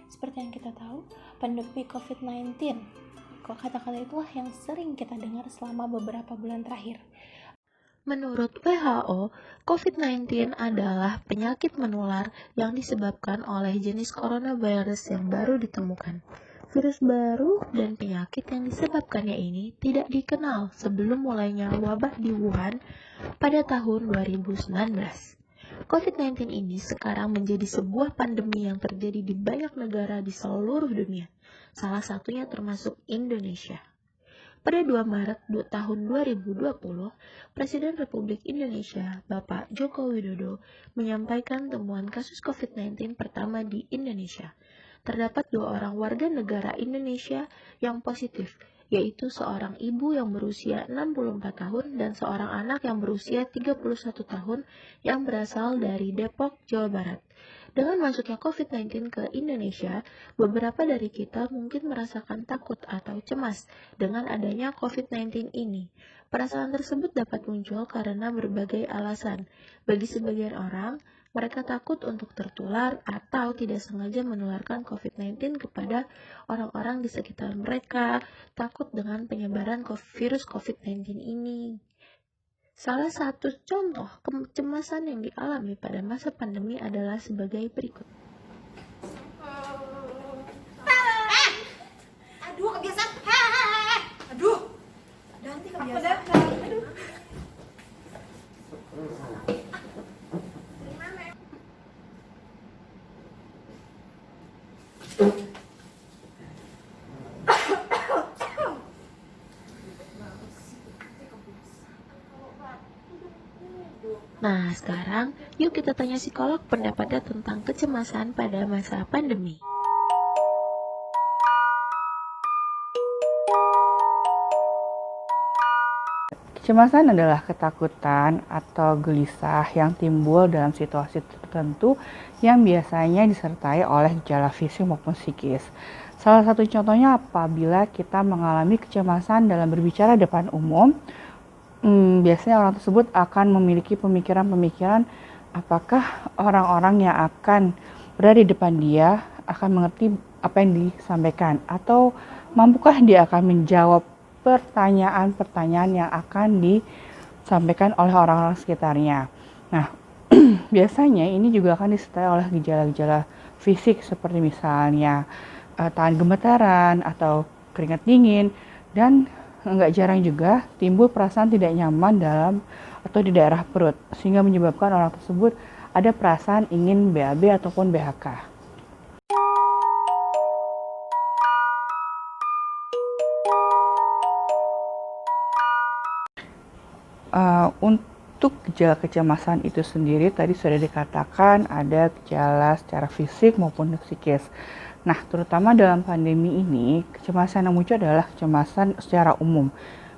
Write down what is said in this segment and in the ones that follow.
Seperti yang kita tahu, pandemi COVID-19, kata-kata itulah yang sering kita dengar selama beberapa bulan terakhir. Menurut WHO, COVID-19 adalah penyakit menular yang disebabkan oleh jenis coronavirus yang baru ditemukan. Virus baru dan penyakit yang disebabkannya ini tidak dikenal sebelum mulainya wabah di Wuhan pada tahun 2019. COVID-19 ini sekarang menjadi sebuah pandemi yang terjadi di banyak negara di seluruh dunia, salah satunya termasuk Indonesia. Pada 2 Maret tahun 2020, Presiden Republik Indonesia, Bapak Joko Widodo, menyampaikan temuan kasus COVID-19 pertama di Indonesia. Terdapat 2 orang warga negara Indonesia yang positif, yaitu seorang ibu yang berusia 64 tahun dan seorang anak yang berusia 31 tahun yang berasal dari Depok, Jawa Barat. Dengan masuknya COVID-19 ke Indonesia, beberapa dari kita mungkin merasakan takut atau cemas dengan adanya COVID-19 ini. Perasaan tersebut dapat muncul karena berbagai alasan. Bagi sebagian orang, mereka takut untuk tertular atau tidak sengaja menularkan COVID-19 kepada orang-orang di sekitar mereka, takut dengan penyebaran virus COVID-19 ini. Salah satu contoh kecemasan yang dialami pada masa pandemi adalah sebagai berikut. Aduh, kebiasaan. Aduh. Ganti kebiasaan. Aduh. Nah, sekarang yuk kita tanya psikolog pendapatnya tentang kecemasan pada masa pandemi. Kecemasan adalah ketakutan atau gelisah yang timbul dalam situasi tertentu yang biasanya disertai oleh gejala fisik maupun psikis. Salah satu contohnya apabila kita mengalami kecemasan dalam berbicara depan umum, biasanya orang tersebut akan memiliki pemikiran-pemikiran apakah orang-orang yang akan berada di depan dia akan mengerti apa yang disampaikan, atau mampukah dia akan menjawab pertanyaan-pertanyaan yang akan disampaikan oleh orang-orang sekitarnya. Nah, biasanya ini juga akan disertai oleh gejala-gejala fisik seperti misalnya tangan gemetaran atau keringat dingin, dan nggak jarang juga timbul perasaan tidak nyaman dalam atau di daerah perut, sehingga menyebabkan orang tersebut ada perasaan ingin BAB ataupun BHK. Untuk gejala kecemasan itu sendiri tadi sudah dikatakan ada gejala secara fisik maupun psikis. Nah, terutama dalam pandemi ini, kecemasan yang muncul adalah kecemasan secara umum.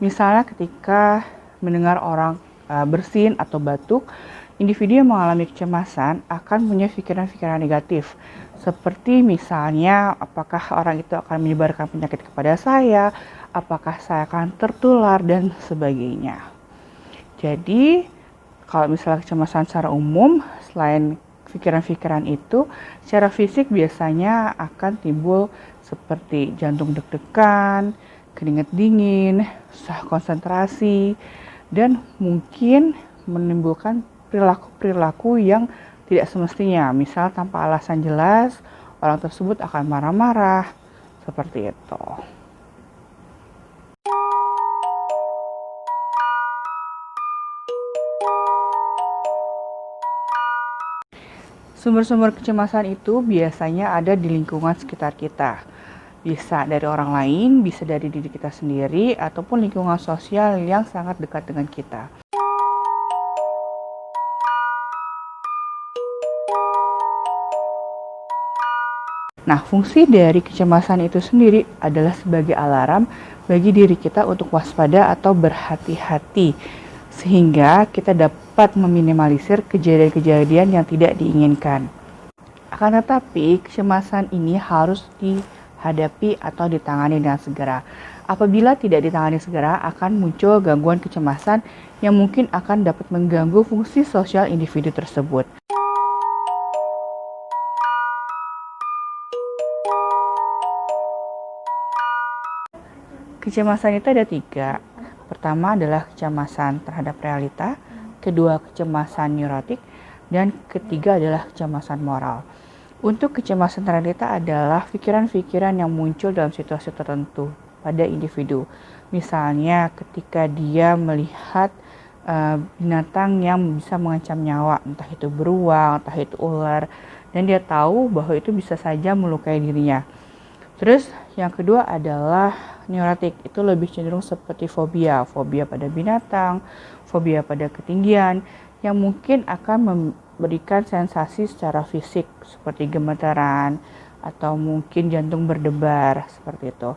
Misalnya ketika mendengar orang bersin atau batuk, individu yang mengalami kecemasan akan punya pikiran-pikiran negatif. Seperti misalnya, apakah orang itu akan menyebarkan penyakit kepada saya, apakah saya akan tertular, dan sebagainya. Jadi, kalau misalnya kecemasan secara umum, selain pikiran-pikiran itu, secara fisik biasanya akan timbul seperti jantung deg-degan, keringat dingin, susah konsentrasi, dan mungkin menimbulkan perilaku-perilaku yang tidak semestinya. Misal tanpa alasan jelas, orang tersebut akan marah-marah, seperti itu. Sumber-sumber kecemasan itu biasanya ada di lingkungan sekitar kita. Bisa dari orang lain, bisa dari diri kita sendiri, ataupun lingkungan sosial yang sangat dekat dengan kita. Nah, fungsi dari kecemasan itu sendiri adalah sebagai alarm bagi diri kita untuk waspada atau berhati-hati, sehingga kita dapat meminimalisir kejadian-kejadian yang tidak diinginkan. Akan tetapi, kecemasan ini harus dihadapi atau ditangani dengan segera. Apabila tidak ditangani segera, akan muncul gangguan kecemasan yang mungkin akan dapat mengganggu fungsi sosial individu tersebut. Kecemasan itu ada 3. Pertama adalah kecemasan terhadap realita, kedua kecemasan neurotik, dan ketiga adalah kecemasan moral. Untuk kecemasan realita adalah pikiran-pikiran yang muncul dalam situasi tertentu pada individu. Misalnya ketika dia melihat binatang yang bisa mengancam nyawa, entah itu beruang, entah itu ular, dan dia tahu bahwa itu bisa saja melukai dirinya. Terus yang kedua adalah neurotik, itu lebih cenderung seperti fobia pada binatang, fobia pada ketinggian, yang mungkin akan memberikan sensasi secara fisik seperti gemetaran atau mungkin jantung berdebar seperti itu.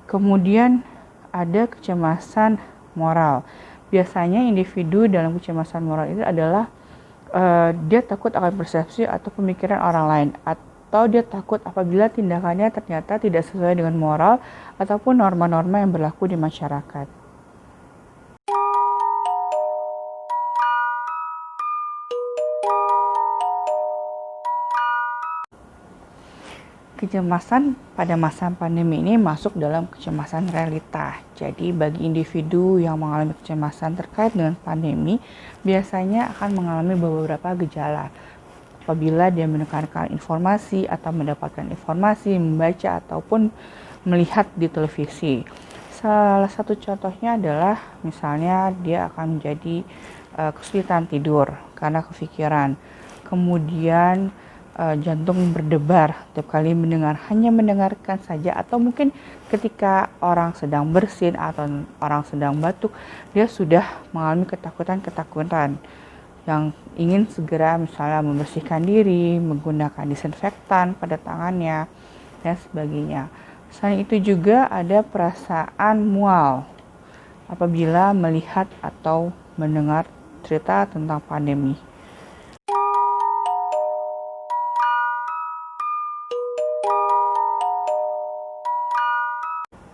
Kemudian ada kecemasan moral. Biasanya individu dalam kecemasan moral itu adalah dia takut akan persepsi atau pemikiran orang lain, atau dia takut apabila tindakannya ternyata tidak sesuai dengan moral ataupun norma-norma yang berlaku di masyarakat. Kecemasan pada masa pandemi ini masuk dalam kecemasan realita. Jadi bagi individu yang mengalami kecemasan terkait dengan pandemi, biasanya akan mengalami beberapa gejala. Apabila dia menekankan informasi atau mendapatkan informasi, membaca ataupun melihat di televisi. Salah satu contohnya adalah misalnya dia akan menjadi kesulitan tidur karena kepikiran. Kemudian jantung berdebar setiap kali hanya mendengarkan saja, atau mungkin ketika orang sedang bersin atau orang sedang batuk, dia sudah mengalami ketakutan yang ingin segera misalnya membersihkan diri, menggunakan disinfektan pada tangannya, dan sebagainya. Selain itu juga ada perasaan mual apabila melihat atau mendengar cerita tentang pandemi.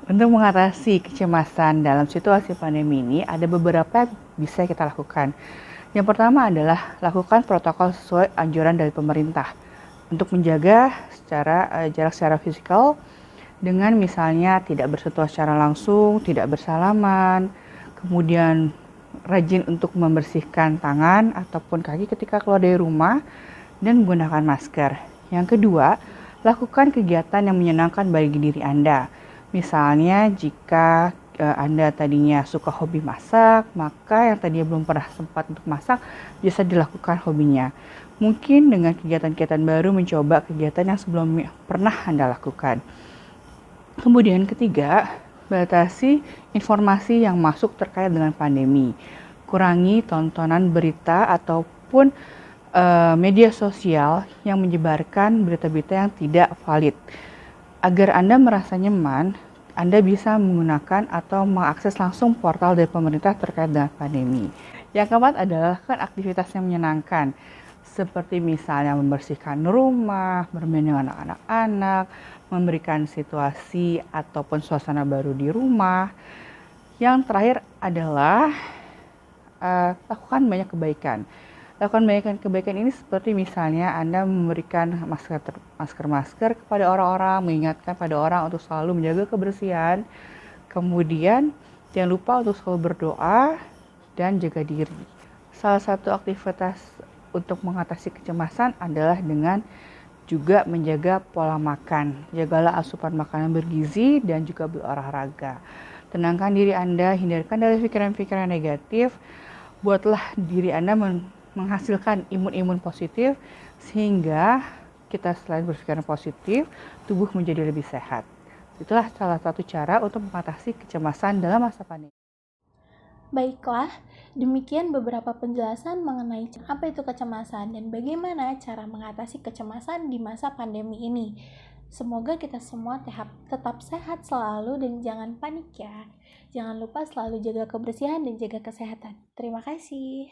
Untuk mengatasi kecemasan dalam situasi pandemi ini, ada beberapa yang bisa kita lakukan. Yang pertama adalah lakukan protokol sesuai anjuran dari pemerintah untuk menjaga jarak secara fisikal, dengan misalnya tidak bersentuhan secara langsung, tidak bersalaman, kemudian rajin untuk membersihkan tangan ataupun kaki ketika keluar dari rumah, dan menggunakan masker. Yang kedua, lakukan kegiatan yang menyenangkan bagi diri Anda. Misalnya jika Anda tadinya suka hobi masak, maka yang tadinya belum pernah sempat untuk masak bisa dilakukan hobinya. Mungkin dengan kegiatan-kegiatan baru mencoba kegiatan yang sebelumnya pernah Anda lakukan. Kemudian ketiga, batasi informasi yang masuk terkait dengan pandemi. Kurangi tontonan berita ataupun media sosial yang menyebarkan berita-berita yang tidak valid. Agar Anda merasa nyaman, Anda bisa menggunakan atau mengakses langsung portal dari pemerintah terkait dengan pandemi. Yang keempat adalah aktivitas yang menyenangkan, seperti misalnya membersihkan rumah, bermain dengan anak-anak, memberikan situasi ataupun suasana baru di rumah. Yang terakhir adalah lakukan banyak kebaikan. Lakukan banyak kebaikan ini seperti misalnya Anda memberikan masker kepada orang-orang, mengingatkan pada orang untuk selalu menjaga kebersihan. Kemudian jangan lupa untuk selalu berdoa dan jaga diri. Salah satu aktivitas untuk mengatasi kecemasan adalah dengan juga menjaga pola makan. Jagalah asupan makanan bergizi dan juga berolahraga. Tenangkan diri Anda, hindarkan dari pikiran-pikiran negatif. Buatlah diri Anda menghasilkan imun-imun positif, sehingga kita selain berpikiran positif, tubuh menjadi lebih sehat. Itulah salah satu cara untuk mengatasi kecemasan dalam masa pandemi. Baiklah, demikian beberapa penjelasan mengenai apa itu kecemasan dan bagaimana cara mengatasi kecemasan di masa pandemi ini. Semoga kita semua tetap sehat selalu dan jangan panik ya. Jangan lupa selalu jaga kebersihan dan jaga kesehatan. Terima kasih.